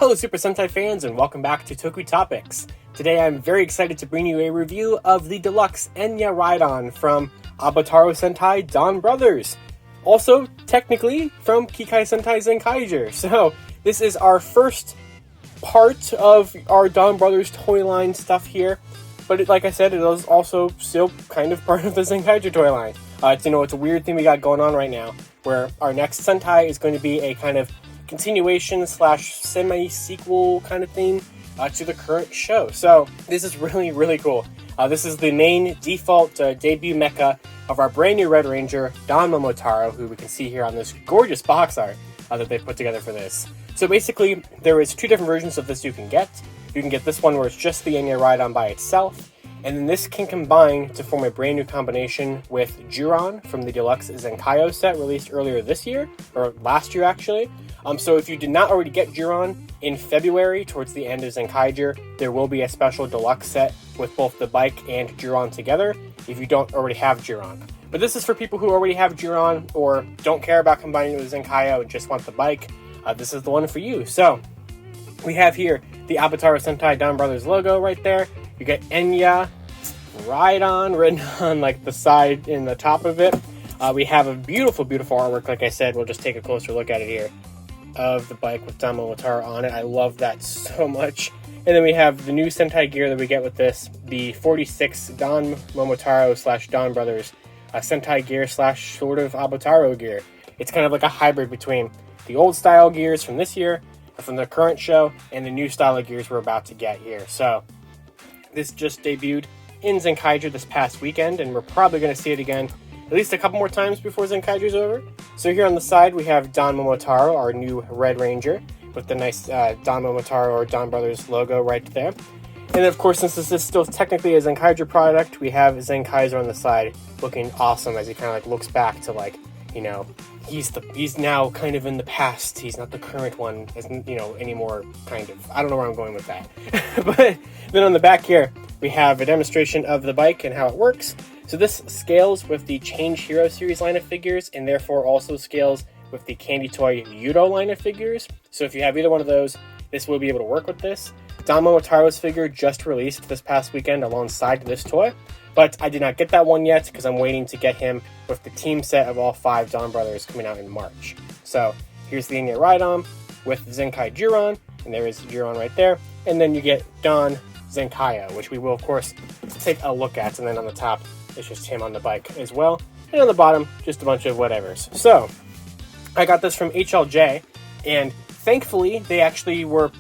Hello Super Sentai fans and welcome back to Toku Topics. Today I'm very excited to bring you a review of the deluxe EnyaRideon from Avataro Sentai Donbrothers. Also, technically, from Kikai Sentai Zenkaiger. So, this is our first part of our Donbrothers toy line stuff here. But like I said, it is also still kind of part of the Zenkaiger toy line. It's a weird thing we got going on right now, where our next Sentai is going to be a kind of continuation / semi-sequel kind of thing to the current show. So this is really, really cool. This is the main default debut mecha of our brand new Red Ranger Donmomotaro, who we can see here on this gorgeous box art that they put together for this. So basically, there is two different versions of this you can get. You can get this one where it's just the EnyaRideon by itself, and then this can combine to form a brand new combination with Juran from the deluxe ZenkaiOh set released earlier this year, or last year actually. So if you did not already get Juran in February, towards the end of Zenkaiger, there will be a special deluxe set with both the bike and Juran together if you don't already have Juran. But this is for people who already have Juran or don't care about combining it with ZenkaiOh and just want the bike. This is the one for you. So we have here the Avataro Sentai Donbrothers logo right there. You get EnyaRideon written on like the side and the top of it. We have a beautiful, beautiful artwork. Like I said, we'll just take a closer look at it here, of the bike with Donmomotaro on it. I love that so much. And then we have the new Sentai gear that we get with this, the 46 Donmomotaro / Donbrothers Sentai gear / sort of Avataro gear. It's kind of like a hybrid between the old style gears from this year, from the current show, and the new style of gears we're about to get here. So this just debuted in Zenkaiger this past weekend, and we're probably going to see it again at least a couple more times before Zenkaiger's over. So here on the side, we have Donmomotaro, our new Red Ranger, with the nice Donmomotaro or Donbrothers logo right there. And then, of course, since this is still technically a Zenkaiger product, we have ZenkaiZyuran on the side looking awesome as he kind of like looks back to he's now kind of in the past. He's not the current one, anymore, kind of. I don't know where I'm going with that. But then on the back here, we have a demonstration of the bike and how it works. So this scales with the Change Hero series line of figures, and therefore also scales with the Candy Toy Yudo line of figures. So if you have either one of those, this will be able to work with this. Donmomotaro's figure just released this past weekend alongside this toy, but I did not get that one yet because I'm waiting to get him with the team set of all 5 Donbrothers coming out in March. So here's the EnyaRideon with ZenkaiZyuran, and there is Juran right there. And then you get Don ZenkaiOh, which we will of course take a look at, and then on the top it's just him on the bike as well, and on the bottom just a bunch of whatevers. So I got this from HLJ, and thankfully they actually were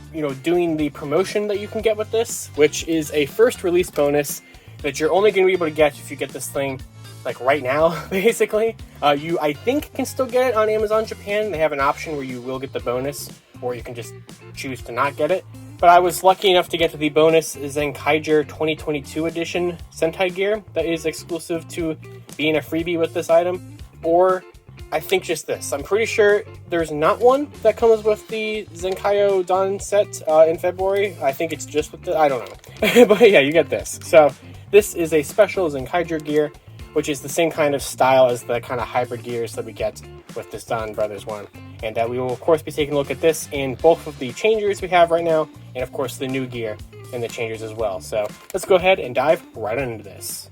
doing the promotion that you can get with this, which is a first release bonus that you're only going to be able to get if you get this thing like right now, basically. You, I think, can still get it on Amazon Japan. They have an option where you will get the bonus, or you can just choose to not get it. But I was lucky enough to get to the bonus Zenkaiger 2022 edition Sentai gear that is exclusive to being a freebie with this item, or I think just this. I'm pretty sure there's not one that comes with the ZenkaiOh Don set in February. I think it's just with the, I don't know. But yeah, you get this. So this is a special Zenkaiger gear, which is the same kind of style as the kind of hybrid gears that we get with this Donbrothers one. And we will, of course, be taking a look at this in both of the changers we have right now, and, of course, the new gear and the changers as well. So let's go ahead and dive right into this.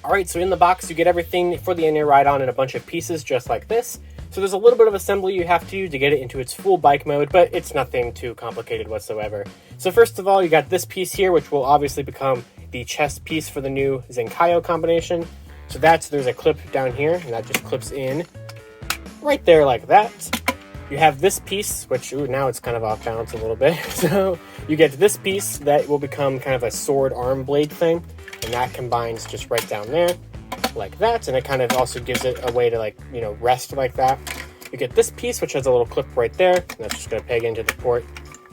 Alright, so in the box, you get everything for the EnyaRideon in a bunch of pieces just like this. So there's a little bit of assembly you have to do to get it into its full bike mode, but it's nothing too complicated whatsoever. So first of all, you got this piece here, which will obviously become the chest piece for the new ZenkaiOh combination. So there's a clip down here, and that just clips in right there like that. You have this piece, which, now it's kind of off balance a little bit. So you get this piece that will become kind of a sword arm blade thing, and that combines just right down there like that, and it kind of also gives it a way to rest like that. You get this piece, which has a little clip right there, and that's just going to peg into the port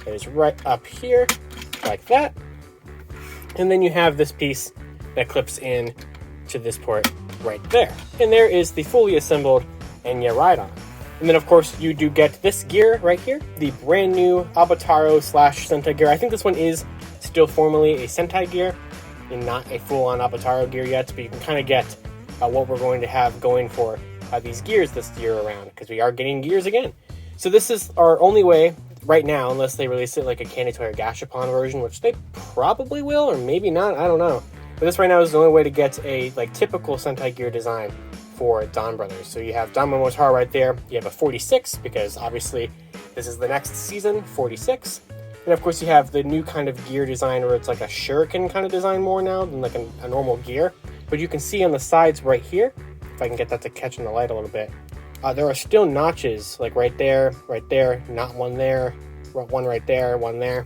that is right up here like that. And then you have this piece that clips in to this port right there. And there is the fully assembled EnyaRideon. And then, of course, you do get this gear right here, the brand new Avataro / Sentai gear. I think this one is still formally a Sentai gear and not a full-on Avataro gear yet, but you can kind of get what we're going to have going for these gears this year around, because we are getting gears again. So this is our only way right now, unless they release it like a Candy Toy or Gashapon version, which they probably will, or maybe not, I don't know. But this right now is the only way to get a like typical Sentai Gear design for Donbrothers. So you have Donmomotaro right there. You have a 46, because obviously this is the next season, 46. And of course you have the new kind of gear design where it's like a shuriken kind of design more now than like a normal gear. But you can see on the sides right here, if I can get that to catch in the light a little bit, there are still notches, like right there, not one there, one right there, one there.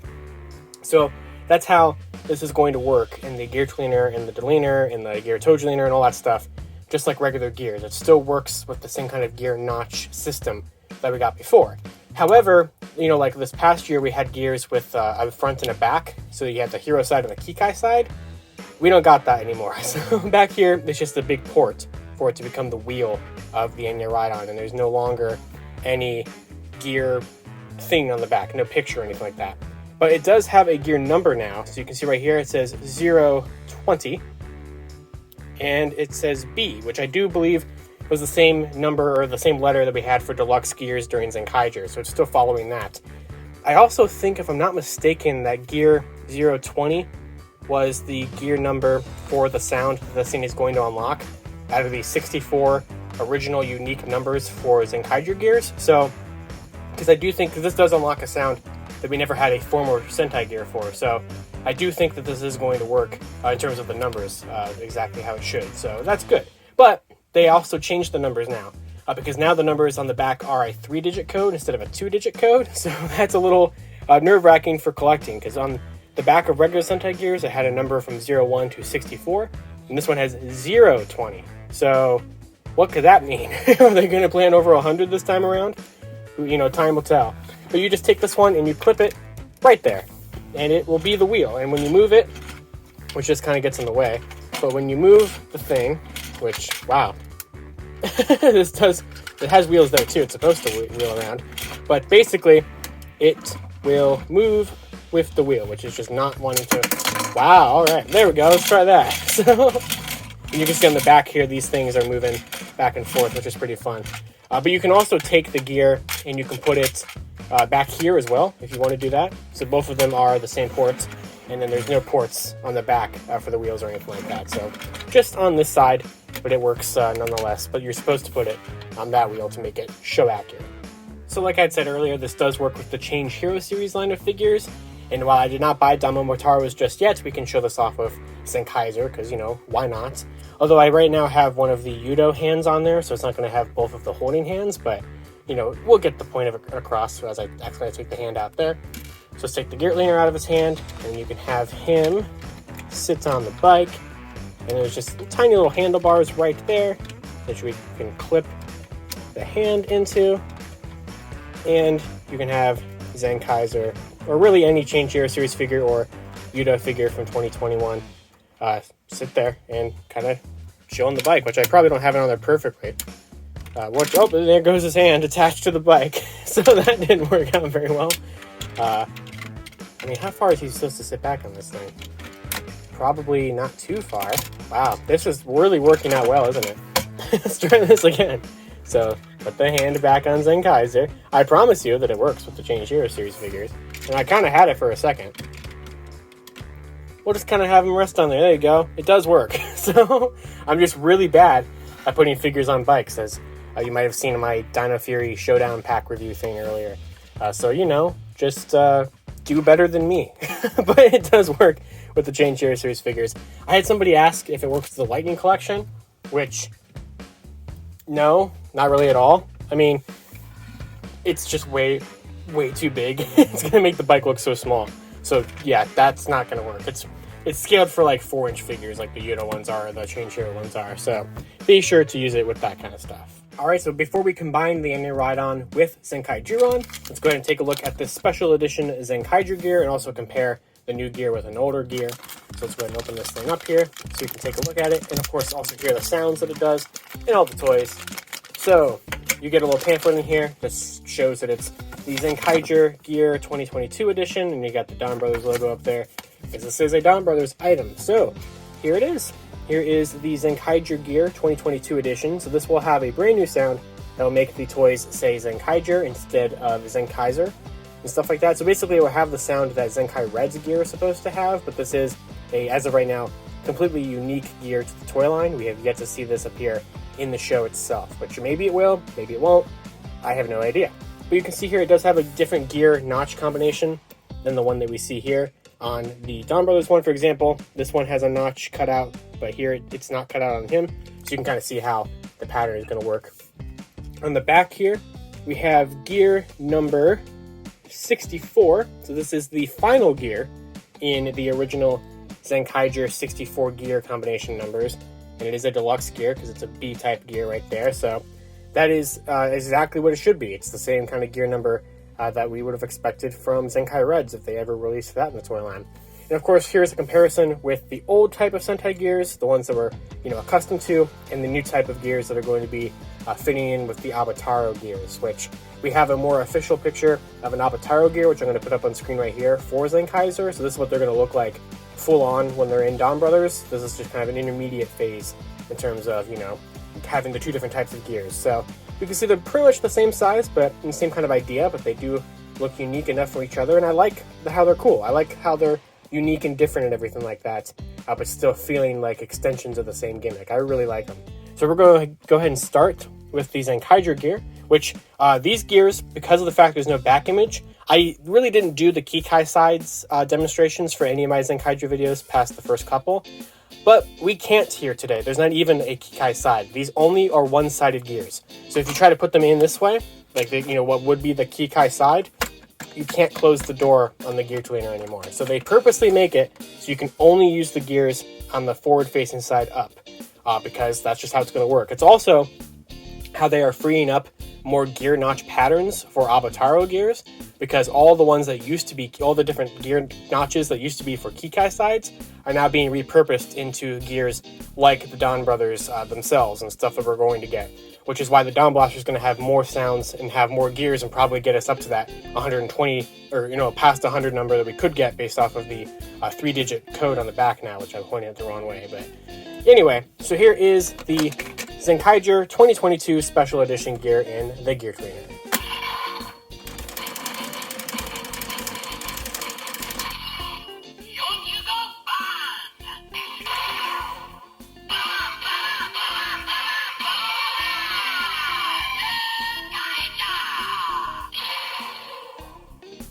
So that's how this is going to work in the gear cleaner, and the delener, and the gear toe cleaner, and all that stuff, just like regular gears. It still works with the same kind of gear notch system that we got before. However, you know, like this past year we had gears with a front and a back, so you had the hero side and the Kikai side. We don't got that anymore. So back here, it's just a big port for it to become the wheel of the EnyaRideon, and there's no longer any gear thing on the back, no picture or anything like that. But it does have a gear number now, so you can see right here it says 020, and it says B, which I do believe was the same number or the same letter that we had for deluxe gears during Zenkaiger, so it's still following that. I also think, if I'm not mistaken, that gear 020 was the gear number for the sound that this thing is going to unlock out of the 64 original unique numbers for Zenkaiger gears. So, because I do think that this does unlock a sound that we never had a former Sentai gear for, so I do think that this is going to work in terms of the numbers exactly how it should, so that's good. But they also changed the numbers now, because now the numbers on the back are a 3-digit code instead of a 2-digit code, so that's a little nerve-wracking for collecting, because on the back of regular Sentai gears it had a number from 01 to 64, and this one has 020. So what could that mean? Are they going to plan over 100 this time around? You know, time will tell. But you just take this one and you clip it right there, and it will be the wheel. And when you move it, which just kind of gets in the way, but when you move the thing, which, wow, it has wheels there too, it's supposed to wheel around, but basically it will move with the wheel, which is just not wanting to. Wow, all right, there we go, let's try that. So you can see on the back here, these things are moving back and forth, which is pretty fun. But you can also take the gear and you can put it back here as well, if you want to do that. So both of them are the same ports, and then there's no ports on the back for the wheels or anything like that. So just on this side, but it works nonetheless. But you're supposed to put it on that wheel to make it show accurate. So like I said earlier, this does work with the Change Hero series line of figures. And while I did not buy Donmomotaro's just yet, we can show this off with Zenkaizer, because, you know, why not? Although I right now have one of the Yudo hands on there, so it's not going to have both of the holding hands, but, you know, we'll get the point of it across as I accidentally take the hand out there. So let's take the gear cleaner out of his hand, and you can have him sit on the bike, and there's just tiny little handlebars right there that we can clip the hand into, and you can have Zenkaizer, or really any Change Hero series figure or Yudo figure from 2021, sit there and kind of chill on the bike, which I probably don't have it on there perfectly. Oh, there goes his hand attached to the bike, so that didn't work out very well. I mean, how far is he supposed to sit back on this thing? Probably not too far. Wow, this is really working out well, isn't it? Let's try this again. So, put the hand back on Zenkaizer. I promise you that it works with the Change Hero series figures. And I kind of had it for a second. We'll just kind of have him rest on there. There you go. It does work. So, I'm just really bad at putting figures on bikes, as you might have seen in my Dino Fury Showdown pack review thing earlier. So, you know, just do better than me. But it does work with the Change Hero series figures. I had somebody ask if it works with the Lightning Collection, which, no, not really at all. I mean, it's just way too big. It's going to make the bike look so small. So, yeah, that's not going to work. It's scaled for like 4-inch figures like the Yudo ones are, or the Change Hero ones are. So, be sure to use it with that kind of stuff. Alright, so before we combine the EnyaRideon with ZenkaiZyuran, let's go ahead and take a look at this special edition Zenkaiger gear and also compare the new gear with an older gear. So let's go ahead and open this thing up here so you can take a look at it, and of course also hear the sounds that it does and all the toys. So you get a little pamphlet in here that shows that it's the Zenkaiger Gear 2022 edition, and you got the Donbrothers logo up there, because this is a Donbrothers item. So here it is. Here is the Zenkaiger Gear 2022 edition. So this will have a brand new sound that will make the toys say Zenkaiger instead of Zenkaizer. and stuff like that. So basically it will have the sound that Zenkai Red's gear is supposed to have, but this is a, as of right now, completely unique gear to the toy line. We have yet to see this appear in the show itself, which maybe it will, maybe it won't. I have no idea. But you can see here it does have a different gear notch combination than the one that we see here. On the Donbrothers one, for example, this one has a notch cut out, but here it's not cut out on him. So you can kind of see how the pattern is going to work. On the back here, we have gear number 64. So this is the final gear in the original Zenkaiger 64 gear combination numbers. And it is a deluxe gear because it's a B-type gear right there. So that is exactly what it should be. It's the same kind of gear number that we would have expected from Zenkai Reds if they ever released that in the toy line. And of course, here's a comparison with the old type of Sentai gears, the ones that we're accustomed to, and the new type of gears that are going to be fitting in with the Avataro gears, which we have a more official picture of an Avataro gear, which I'm going to put up on screen right here for Zenkaizer. So this is what they're going to look like full on when they're in Donbrothers. This is just kind of an intermediate phase in terms of, having the two different types of gears. So you can see they're pretty much the same size, but in the same kind of idea, but they do look unique enough for each other, and I like how they're cool. I like how they're unique and different and everything like that, but still feeling like extensions of the same gimmick. I really like them. So we're going to go ahead and start with the Zenkaiger gear, which these gears, because of the fact there's no back image, I really didn't do the Kikai sides demonstrations for any of my Zenkaiger videos past the first couple. But we can't here today. There's not even a Kikai side. These only are one-sided gears. So if you try to put them in this way, like what would be the Kikai side, you can't close the door on the gear cleaner anymore. So they purposely make it so you can only use the gears on the forward-facing side up, because that's just how it's going to work. It's also how they are freeing up more gear notch patterns for Avataro gears, because all the ones that used to be, all the different gear notches that used to be for Kikai sides are now being repurposed into gears like the Donbrothers themselves and stuff that we're going to get, which is why the Don Blaster is going to have more sounds and have more gears and probably get us up to that 120 or past 100 number that we could get based off of the 3-digit code on the back now, which I'm pointing it the wrong way. But anyway, so here is the Zenkaiger 2022 Special Edition gear in the gear cleaner.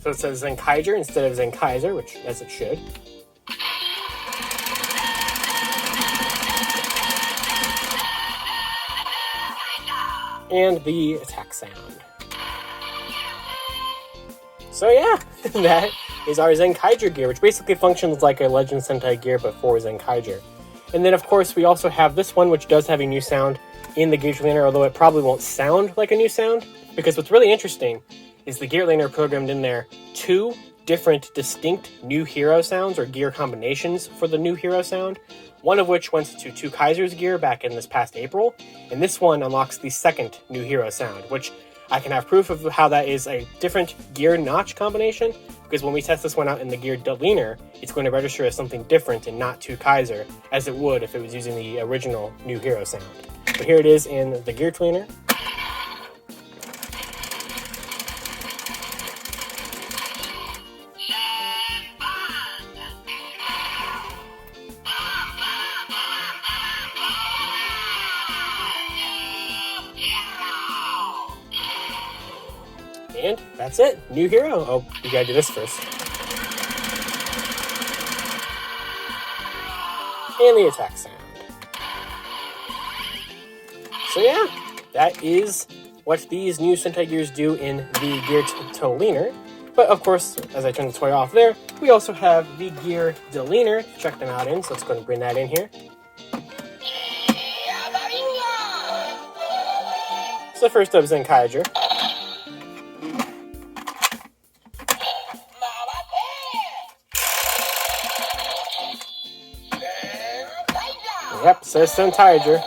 So it says Zenkaiger instead of Zenkaizer, which as it should. And the attack sound. So yeah, that is our Zenkaiger gear, which basically functions like a Legend Sentai gear, but for Zenkaiger. And then of course we also have this one, which does have a new sound in the gear cleaner, although it probably won't sound like a new sound, because what's really interesting is the gear cleaner programmed in there 2 different distinct new hero sounds or gear combinations for the new hero sound, one of which went to 2 Kaiser's gear back in this past April, and this one unlocks the second new hero sound, which I can have proof of how that is a different gear notch combination, because when we test this one out in the gear cleaner, it's going to register as something different and not 2 Kaiser, as it would if it was using the original new hero sound. But here it is in the gear cleaner. And that's it. New hero. Oh, you gotta do this first. And the attack sound. So yeah, that is what these new Sentai gears do in the gear cleaner. But of course, as I turn the toy off there, we also have the gear deleaner to check them out in. So let's go and bring that in here. So first up, Zenkaiger. Yep, says Zenkaiger.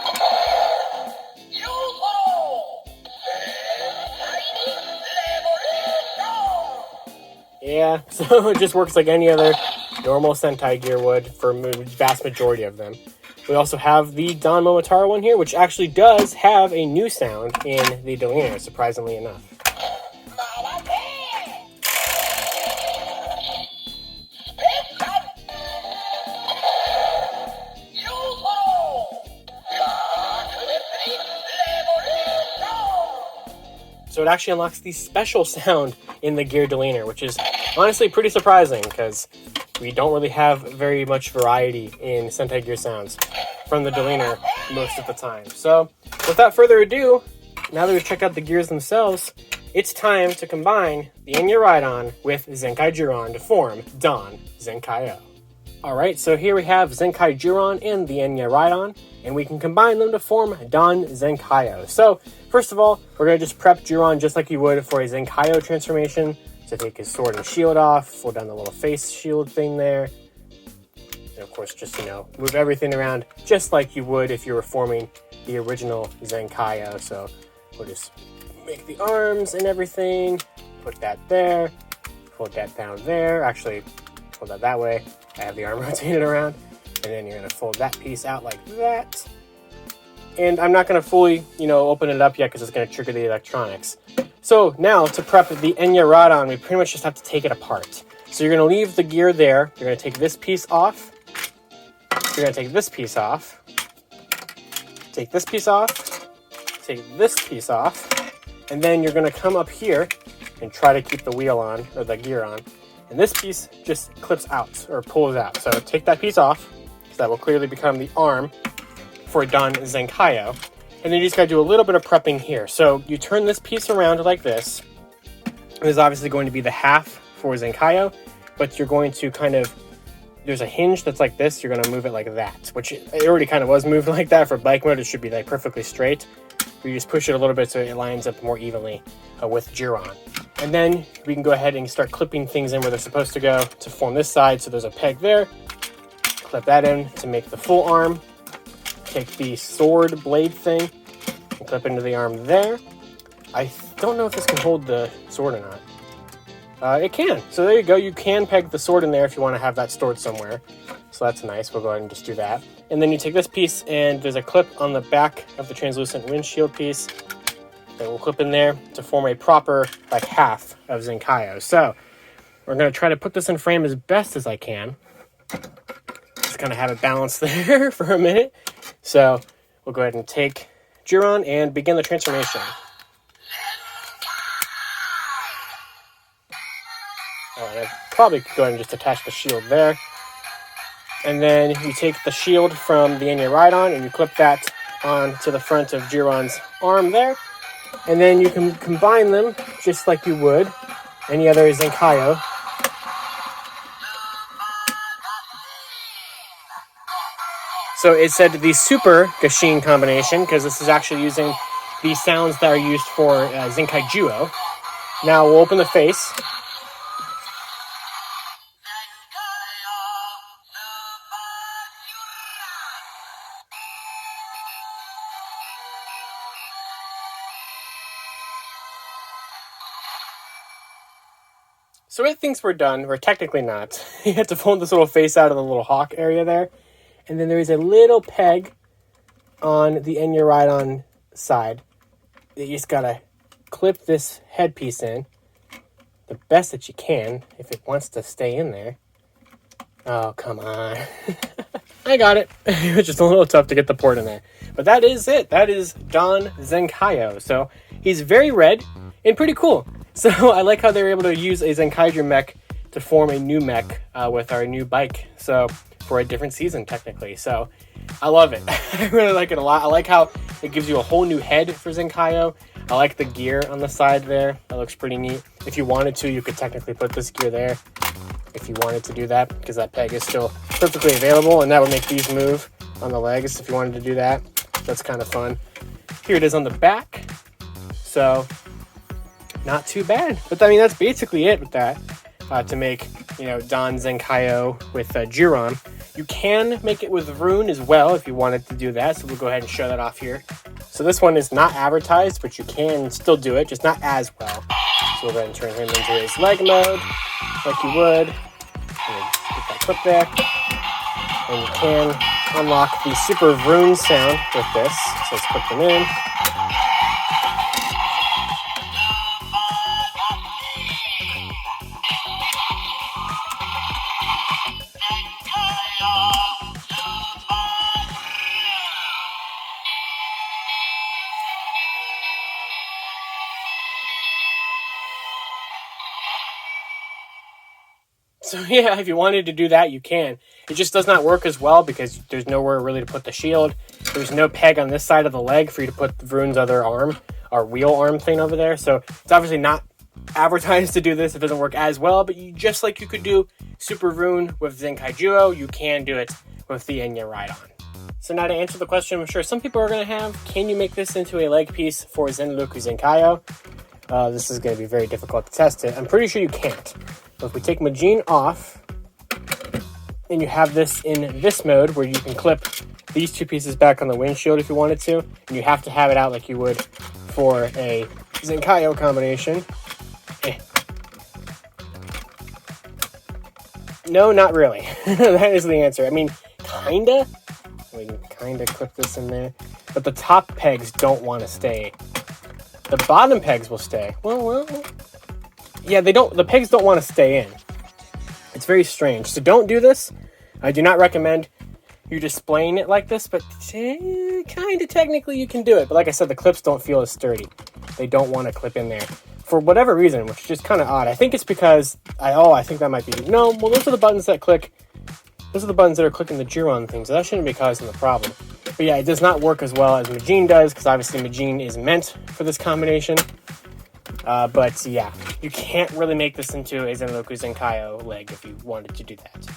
Yeah, so it just works like any other normal Sentai gear would for the vast majority of them. We also have the Donmomotaro one here, which actually does have a new sound in the deleaner, surprisingly enough. So it actually unlocks the special sound in the gear deleter, which is honestly pretty surprising because we don't really have very much variety in Sentai Gear sounds from the deleter most of the time. So without further ado, now that we've checked out the gears themselves, it's time to combine the EnyaRideon with ZenkaiZyuran to form Don ZenkaiOh. Alright, so here we have ZenkaiZyuran and the EnyaRideon, and we can combine them to form Don ZenkaiOh. So, first of all, we're going to just prep Zhyuran just like you would for a ZenkaiOh transformation. So take his sword and shield off, fold down the little face shield thing there. And of course, just, move everything around just like you would if you were forming the original ZenkaiOh. So, we'll just make the arms and everything, put that there, fold that down there. Actually, fold that way. I have the arm rotated around. And then you're going to fold that piece out like that. And I'm not going to fully, open it up yet because it's going to trigger the electronics. So now to prep the EnyaRideon, we pretty much just have to take it apart. So you're going to leave the gear there. You're going to take this piece off. You're going to take this piece off. Take this piece off. Take this piece off. And then you're going to come up here and try to keep the wheel on, or the gear on. And this piece just clips out, or pulls out. So take that piece off, because that will clearly become the arm for Don ZenkaiOh. And then you just gotta do a little bit of prepping here. So you turn this piece around like this. This is obviously going to be the half for ZenkaiOh, but you're going to there's a hinge that's like this, you're gonna move it like that, which it already kind of was moved like that. For bike mode, it should be like perfectly straight. You just push it a little bit so it lines up more evenly with Zhyuran. And then we can go ahead and start clipping things in where they're supposed to go to form this side. So there's a peg there. Clip that in to make the full arm. Take the sword blade thing and clip into the arm there. I don't know if this can hold the sword or not. It can. So there you go. You can peg the sword in there if you want to have that stored somewhere. So that's nice. We'll go ahead and just do that. And then you take this piece and there's a clip on the back of the translucent windshield piece that will clip in there to form a proper half of ZenkaiOh. So we're going to try to put this in frame as best as I can. Just kind of have it balanced there for a minute. So we'll go ahead and take Zhyuran and begin the transformation. I'll probably go ahead and just attach the shield there. And then you take the shield from the EnyaRideon and you clip that onto the front of Zhyuran's arm there. And then you can combine them just like you would any other ZenkaiOh. So it said the Super Gashin combination because this is actually using the sounds that are used for ZenkaiZyuran. Now we'll open the face. So it thinks we're done. We're technically not. You have to fold this little face out of the little hawk area there. And then there is a little peg on the EnyaRideon side. You just gotta clip this headpiece in the best that you can if it wants to stay in there. Oh, come on. I got it. It was just a little tough to get the port in there. But that is it. That is Don ZenkaiOh. So he's very red and pretty cool. So I like how they were able to use a Zenkaiger mech to form a new mech with our new bike. So for a different season, technically. So I love it. I really like it a lot. I like how it gives you a whole new head for ZenkaiOh. I like the gear on the side there. That looks pretty neat. If you wanted to, you could technically put this gear there if you wanted to do that, because that peg is still perfectly available, and that would make these move on the legs if you wanted to do that. That's kind of fun. Here it is on the back. So not too bad. But I mean, that's basically it with that. To make, Don ZenkaiOh with Zhyuran. You can make it with Rune as well if you wanted to do that. So we'll go ahead and show that off here. So this one is not advertised, but you can still do it, just not as well. So we'll go ahead and turn him into his leg mode, like you would. And get that clip there. And you can unlock the Super Rune sound with this. So let's put them in. So yeah, if you wanted to do that, you can. It just does not work as well because there's nowhere really to put the shield. There's no peg on this side of the leg for you to put Vroon's other arm, or wheel arm thing over there. So it's obviously not advertised to do this. It doesn't work as well, but just like you could do Super Vroon with ZenkaiZyuran, you can do it with the EnyaRideon. So now to answer the question I'm sure some people are going to have, can you make this into a leg piece for Zenroku ZenkaiOh? This is going to be very difficult to test it. I'm pretty sure you can't. So if we take Majin off, and you have this in this mode where you can clip these two pieces back on the windshield if you wanted to, and you have to have it out like you would for a ZenkaiOh combination. No, not really. That is the answer. I mean, kinda. We can kinda clip this in there. But the top pegs don't want to stay. The bottom pegs will stay. Well. Yeah, they don't. The pegs don't want to stay in. It's very strange. So don't do this. I do not recommend you displaying it like this, but kind of technically you can do it. But like I said, the clips don't feel as sturdy. They don't want to clip in there for whatever reason, which is just kind of odd. I think it's because I think that might be no. Well, those are the buttons that click. Those are the buttons that are clicking the Jiron thing, so that shouldn't be causing the problem. But yeah, it does not work as well as Majin does, because obviously Majin is meant for this combination. But yeah, you can't really make this into a Zenroku ZenkaiOh leg if you wanted to do that.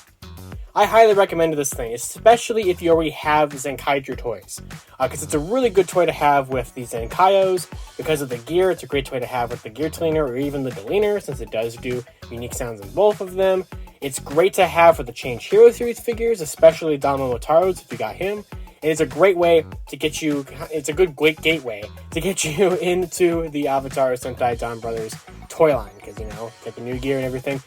I highly recommend this thing, especially if you already have Zenkaiger toys. Because it's a really good toy to have with the ZenkaiOhs. Because of the gear, it's a great toy to have with the gear cleaner or even the deleter, since it does do unique sounds in both of them. It's great to have for the Change Hero Series figures, especially Donmomotaro's if you got him. And it's a great way to get you, it's a good gateway to get you into the Avataro Sentai Donbrothers toy line. Because, you know, get the new gear and everything.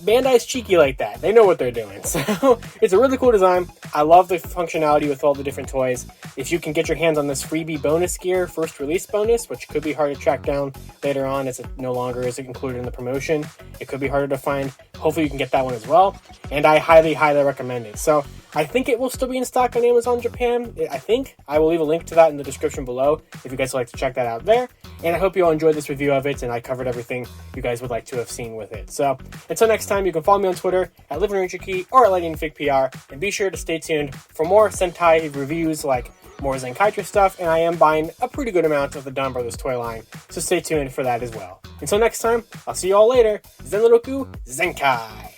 Bandai's cheeky like that. They know what they're doing. So it's a really cool design. I love the functionality with all the different toys. If you can get your hands on this freebie bonus gear, first release bonus, which could be hard to track down later on as it no longer is included in the promotion. It could be harder to find. Hopefully you can get that one as well. And I highly, highly recommend it. So I think it will still be in stock on Amazon Japan. I think. I will leave a link to that in the description below if you guys would like to check that out there. And I hope you all enjoyed this review of it and I covered everything you guys would like to have seen with it. So until next time, you can follow me on Twitter at LivingRangerKey or at LightningFigPR. And be sure to stay tuned for more Sentai reviews like more Zenkaiger stuff. And I am buying a pretty good amount of the Donbrothers toy line. So stay tuned for that as well. Until next time, I'll see you all later. Zenroku Zenkai!